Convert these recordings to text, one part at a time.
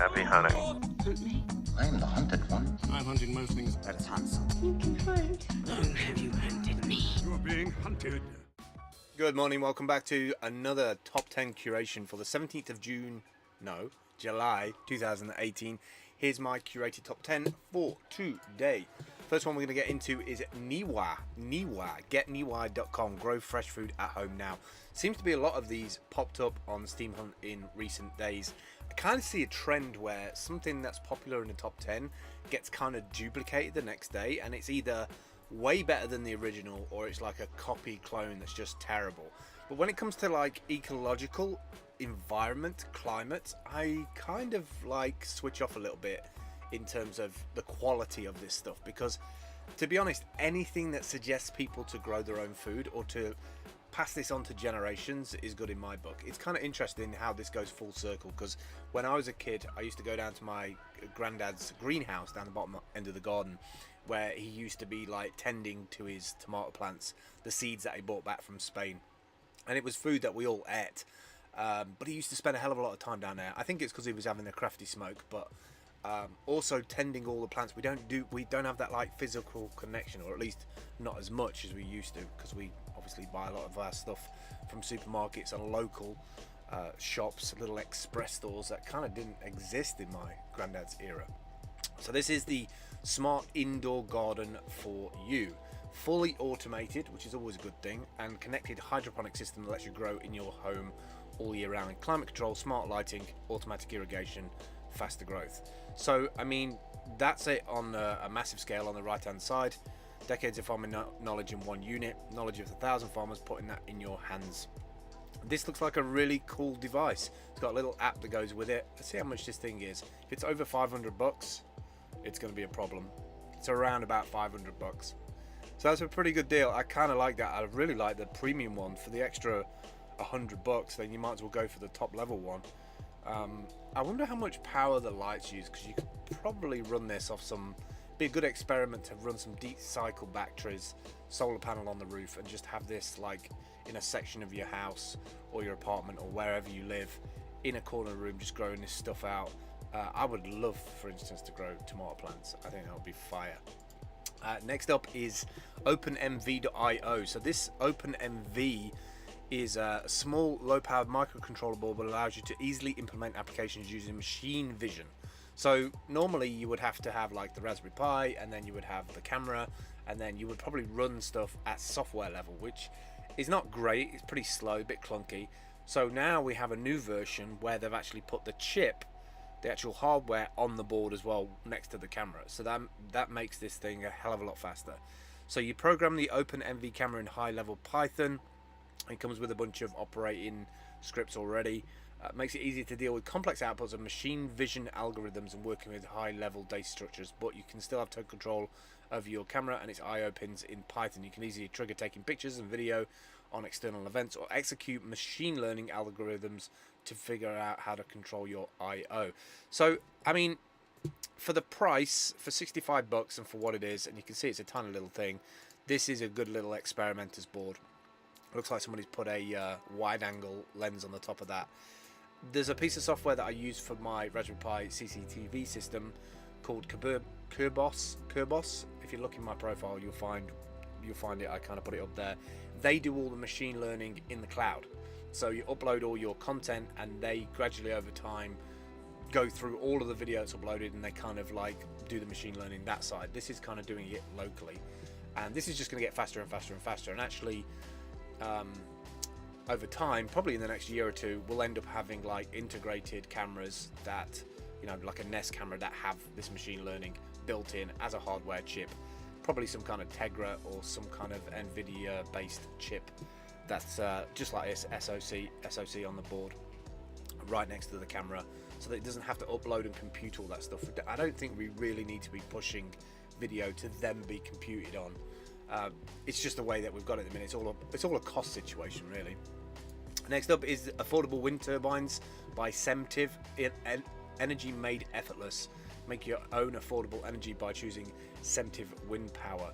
Happy hunting. Hunt me. I am the hunted one. I'm hunting most things. That's Hans. You can hunt. Long have you hunted me? You're being hunted. Good morning, welcome back to another top 10 curation for the 17th of July 2018. Here's my curated top 10 for today. First one we're going to get into is Niwa. GetNiwa.com. Grow fresh food at home now. Seems to be a lot of these popped up on Steam Hunt in recent days. I kind of see a trend where something that's popular in the top 10 gets kind of duplicated the next day, and it's either way better than the original or it's like a copy clone that's just terrible. But when it comes to like ecological environment, climate, I kind of like switch off a little bit in terms of the quality of this stuff, because to be honest, anything that suggests people to grow their own food or to pass this on to generations is good in my book. It's kind of interesting how this goes full circle, because when I was a kid I used to go down to my granddad's greenhouse down the bottom end of the garden, where he used to be like tending to his tomato plants, the seeds that he brought back from Spain, and it was food that we all ate. But he used to spend a hell of a lot of time down there. I think it's because he was having a crafty smoke, but also tending all the plants. We don't have that like physical connection, or at least not as much as we used to, because we obviously buy a lot of our stuff from supermarkets and local shops, little express stores that kind of didn't exist in my granddad's era. So this is the smart indoor garden for you. Fully automated, which is always a good thing, and connected hydroponic system that lets you grow in your home all year round. Climate control, smart lighting, automatic irrigation, faster growth. So I mean, that's it on a massive scale on the right hand side. Decades of farming knowledge in one unit, knowledge of 1,000 farmers, putting that in your hands. This looks like a really cool device. It's got a little app that goes with it. Let's see how much this thing is. If it's over 500 bucks, it's going to be a problem. It's around about 500 bucks. So that's a pretty good deal. I kind of like that. I really like the premium one. For the extra 100 bucks, then you might as well go for the top level one. I wonder how much power the lights use, because you could probably run this off some, be a good experiment to run some deep cycle batteries, solar panel on the roof, and just have this like in a section of your house or your apartment or wherever you live, in a corner room, just growing this stuff out. I would love, for instance, to grow tomato plants. I think that would be fire. Next up is OpenMV.io. So this OpenMV is a small low-powered microcontroller board that allows you to easily implement applications using machine vision. So normally you would have to have like the Raspberry Pi, and then you would have the camera, and then you would probably run stuff at software level, which is not great. It's pretty slow, a bit clunky. So now we have a new version where they've actually put the chip, the actual hardware, on the board as well next to the camera. So that makes this thing a hell of a lot faster. So you program the OpenMV camera in high-level Python. It comes with a bunch of operating scripts already. Makes it easy to deal with complex outputs of machine vision algorithms and working with high-level data structures, but you can still have total control of your camera and its I/O pins in Python. You can easily trigger taking pictures and video on external events, or execute machine learning algorithms to figure out how to control your I/O. So I mean, for the price, for 65 bucks, and for what it is, and you can see it's a tiny little thing, this is a good little experimenter's board. Looks like somebody's put a wide angle lens on the top of that. There's a piece of software that I use for my Raspberry Pi CCTV system called Curbos. If you look in my profile, you'll find it. I kind of put it up there. They do all the machine learning in the cloud. So you upload all your content, and they gradually over time go through all of the videos uploaded, and they kind of like do the machine learning that side. This is kind of doing it locally, and this is just going to get faster and faster and faster. And actually, over time, probably in the next year or two, we'll end up having like integrated cameras that, you know, like a Nest camera that have this machine learning built in as a hardware chip. Probably some kind of Tegra or some kind of NVIDIA based chip that's just like this SoC on the board right next to the camera, so that it doesn't have to upload and compute all that stuff. I don't think we really need to be pushing video to then be computed on. It's just the way that we've got it at the minute. It's all a cost situation, really. Next up is affordable wind turbines by Semtiv. Energy made effortless. Make your own affordable energy by choosing Semtiv wind power.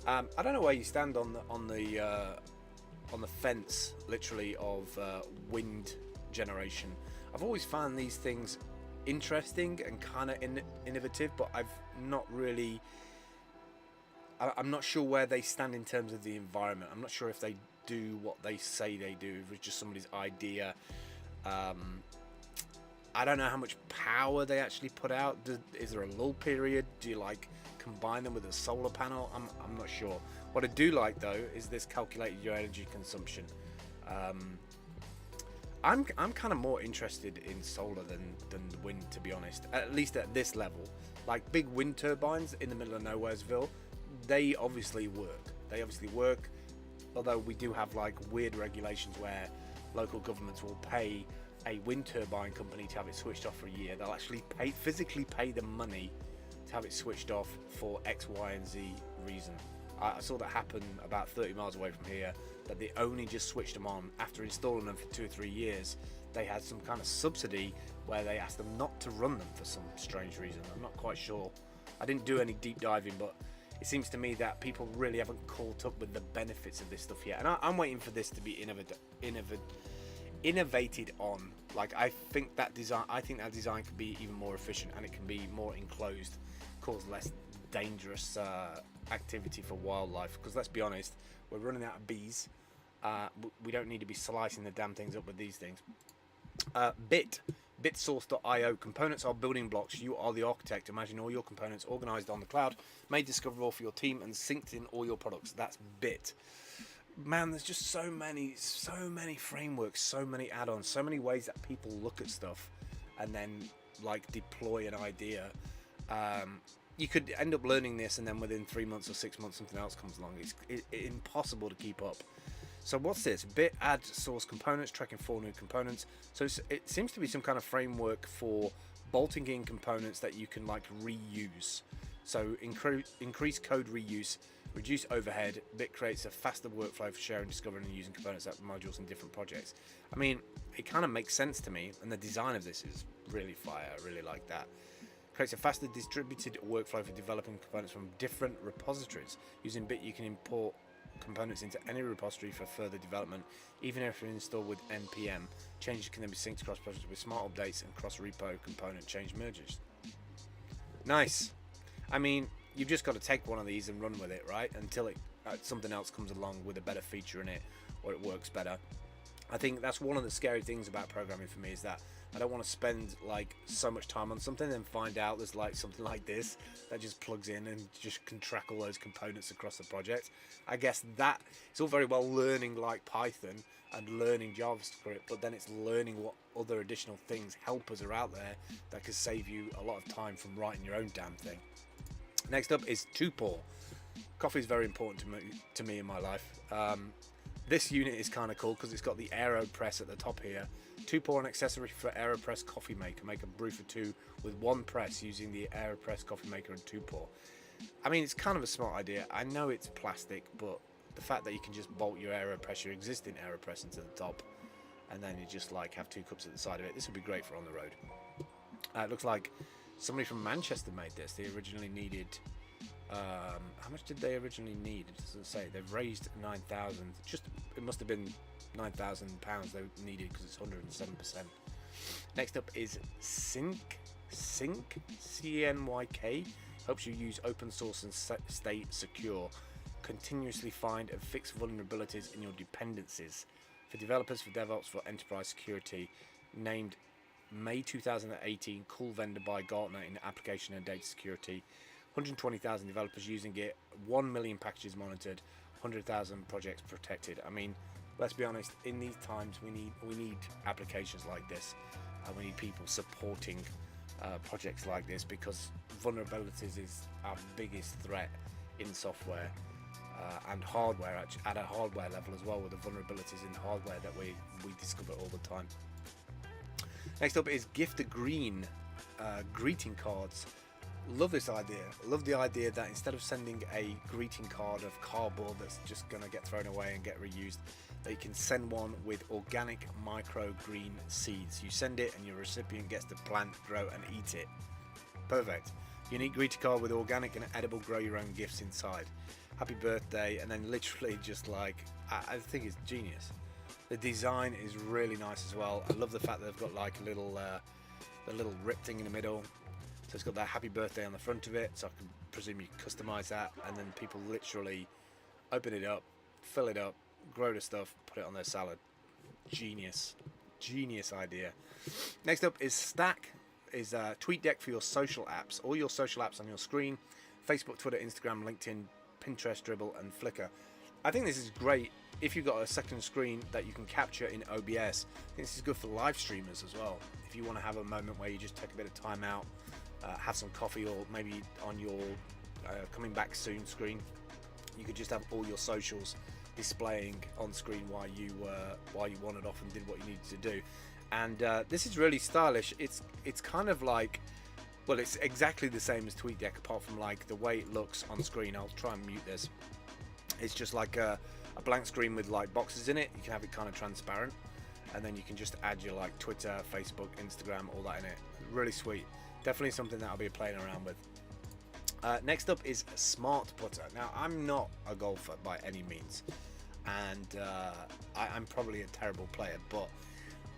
I don't know where you stand on the fence, literally, of wind generation. I've always found these things interesting and kind of innovative, but I've not really. I'm not sure where they stand in terms of the environment. I'm not sure if they do what they say they do. If it's just somebody's idea. I don't know how much power they actually put out. Is there a lull period? Do you like combine them with a solar panel? I'm not sure. What I do like though is this calculated your energy consumption. I'm kind of more interested in solar than the wind, to be honest. At least at this level, like big wind turbines in the middle of nowheresville, they obviously work. Although we do have like weird regulations where local governments will pay a wind turbine company to have it switched off for a year. They'll actually physically pay the money to have it switched off for X, Y, and Z reason. I saw that happen about 30 miles away from here, that they only just switched them on after installing them for 2 or 3 years. They had some kind of subsidy where they asked them not to run them for some strange reason. I'm not quite sure. I didn't do any deep diving, but it seems to me that people really haven't caught up with the benefits of this stuff yet. And I'm waiting for this to be innovated on. Like I think that design could be even more efficient, and it can be more enclosed, cause less dangerous activity for wildlife. Because let's be honest, we're running out of bees. We don't need to be slicing the damn things up with these things. Bitsource.io. Components are building blocks. You are the architect. Imagine all your components organized on the cloud, made discoverable for your team, and synced in all your products. That's Bit. Man, there's just so many frameworks, so many add-ons, so many ways that people look at stuff and then like deploy an idea. You could end up learning this, and then within 3 months or 6 months something else comes along. It's impossible to keep up. So what's this? Bit add source components, tracking 4 new components. So it seems to be some kind of framework for bolting in components that you can like reuse. So increase code reuse, reduce overhead. Bit creates a faster workflow for sharing, discovering, and using components and modules in different projects. I mean, it kind of makes sense to me, and the design of this is really fire. I really like that. Creates a faster distributed workflow for developing components from different repositories. Using Bit, you can import components into any repository for further development, even if they're installed with npm. Changes can then be synced across projects with smart updates and cross-repo component change merges. Nice. I mean, you've just got to take one of these and run with it, right? Until something else comes along with a better feature in it, or it works better. I think that's one of the scary things about programming for me, is that I don't want to spend like so much time on something and find out there's like something like this that just plugs in and just can track all those components across the project. I guess that it's all very well learning like Python and learning JavaScript, but then it's learning what other additional things, helpers are out there that could save you a lot of time from writing your own damn thing. Next up is Tupor. Coffee is very important to me in my life. This unit is kind of cool because it's got the AeroPress at the top here. Tupor, an accessory for AeroPress coffee maker. Make a brew for 2 with 1 press using the AeroPress coffee maker and Tupor. I mean, it's kind of a smart idea. I know it's plastic, but the fact that you can just bolt your AeroPress, your existing AeroPress, into the top, and then you just like have 2 cups at the side of it. This would be great for on the road. It looks like somebody from Manchester made this. They originally needed. How much did they originally need? It doesn't say. They've raised 9,000. It must have been £9,000 they needed because it's 107%. Next up is Sync, CNYK. Helps you use open source and stay secure. Continuously find and fix vulnerabilities in your dependencies. For developers, for DevOps, for enterprise security. Named May 2018 Cool Vendor by Gartner in application and data security. 120,000 developers using it, 1 million packages monitored, 100,000 projects protected. I mean, let's be honest, in these times we need applications like this, and we need people supporting projects like this, because vulnerabilities is our biggest threat in software and hardware, at a hardware level as well, with the vulnerabilities in hardware that we discover all the time. Next up is Gift a Green greeting cards. Love this idea. Love the idea that instead of sending a greeting card of cardboard that's just going to get thrown away and get reused, they can send one with organic microgreen seeds. You send it and your recipient gets to plant, grow and eat it. Perfect. Unique greeting card with organic and edible grow your own gifts inside. Happy birthday, and then literally just like, I think it's genius. The design is really nice as well. I love the fact that they've got like a little the little rip thing in the middle. So it's got that happy birthday on the front of it, so I can presume you customize that, and then people literally open it up, fill it up, grow the stuff, put it on their salad. Genius idea. Next up is Stack, is a TweetDeck for your social apps, all your social apps on your screen: Facebook, Twitter, Instagram, LinkedIn, Pinterest, Dribbble, and Flickr. I think this is great if you've got a second screen that you can capture in OBS. I think this is good for live streamers as well. If you want to have a moment where you just take a bit of time out, have some coffee, or maybe on your coming back soon screen, you could just have all your socials displaying on screen while you wandered off and did what you needed to do. And this is really stylish. It's kind of like, well, it's exactly the same as TweetDeck, apart from like the way it looks on screen. I'll try and mute this. It's just like a blank screen with like boxes in it. You can have it kind of transparent, and then you can just add your like Twitter, Facebook, Instagram, all that in it. Really sweet. Definitely something that I'll be playing around with. Next up is Smart Putter. Now, I'm not a golfer by any means, and I'm probably a terrible player, but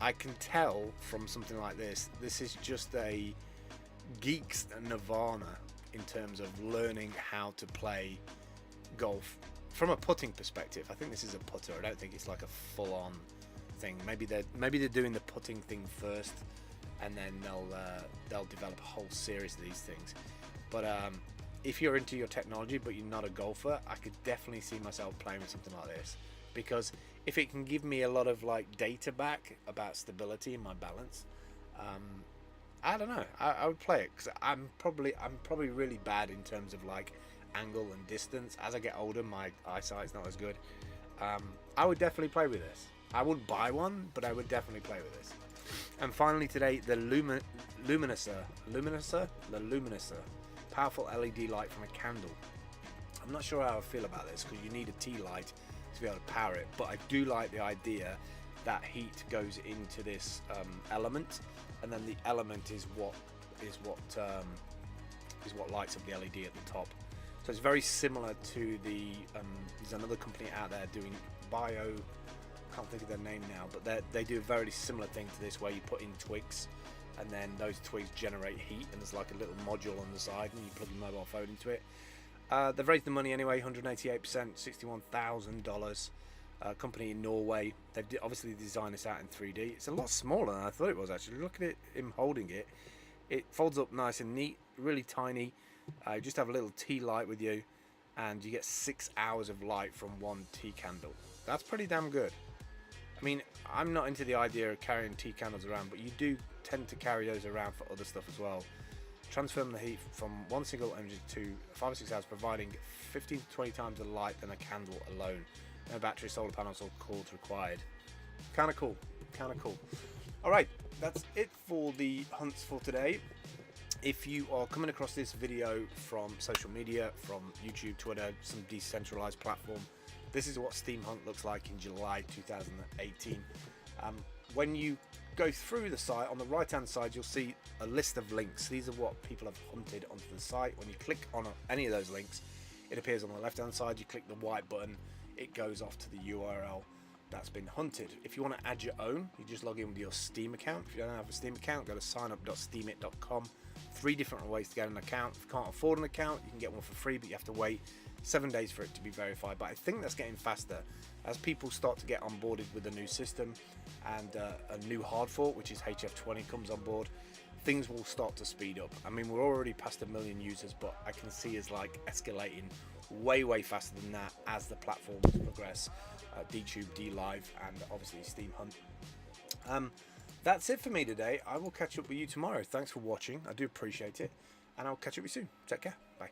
I can tell from something like this, this is just a geek's nirvana in terms of learning how to play golf from a putting perspective. I think this is a putter. I don't think it's like a full-on thing. Maybe they're doing the putting thing first, and then they'll develop a whole series of these things. But if you're into your technology but you're not a golfer, I could definitely see myself playing with something like this, because if it can give me a lot of like data back about stability and my balance, I don't know, I would play it, because I'm probably really bad in terms of like angle and distance. As I get older, my eyesight's not as good. I would definitely play with this. I wouldn't buy one, but I would definitely play with this. And finally today, the Luminiser, powerful LED light from a candle. I'm not sure how I feel about this, because you need a tea light to be able to power it, but I do like the idea that heat goes into this element, and then the element is what lights up the LED at the top. So it's very similar to the there's another company out there doing bio, can't think of their name now, but they do a very similar thing to this, where you put in twigs, and then those twigs generate heat, and there's like a little module on the side, and you plug your mobile phone into it. They've raised the money anyway, 188%, $61,000. Company in Norway. They've obviously designed this out in 3D. It's a lot smaller than I thought it was, actually. Look at it, him holding it. It folds up nice and neat, really tiny. You just have a little tea light with you, and you get 6 hours of light from one tea candle. That's pretty damn good. I mean, I'm not into the idea of carrying tea candles around, but you do tend to carry those around for other stuff as well. Transferring the heat from one single energy to 5 or 6 hours, providing 15 to 20 times the light than a candle alone. No battery, solar panels, or cords required. Kind of cool. Alright, that's it for the hunts for today. If you are coming across this video from social media, from YouTube, Twitter, some decentralized platform, this is what Steam Hunt looks like in July 2018. When you go through the site, on the right hand side you'll see a list of links. These are what people have hunted onto the site. When you click on any of those links, it appears on the left hand side. You click the white button, it goes off to the URL that's been hunted. If you want to add your own, you just log in with your Steam account. If you don't have a Steam account, go to signup.steamit.com. 3 different ways to get an account. If you can't afford an account, you can get one for free, but you have to wait 7 days for it to be verified. But I think that's getting faster as people start to get onboarded with a new system, and a new hard fork, which is HF20, comes on board. Things will start to speed up. I mean, we're already past 1 million users, but I can see it's like escalating way faster than that as the platforms progress. DTube, DLive, and obviously Steam Hunt. That's it for me today. I will catch up with you tomorrow. Thanks for watching. I do appreciate it, and I'll catch up with you soon. Take care. Bye.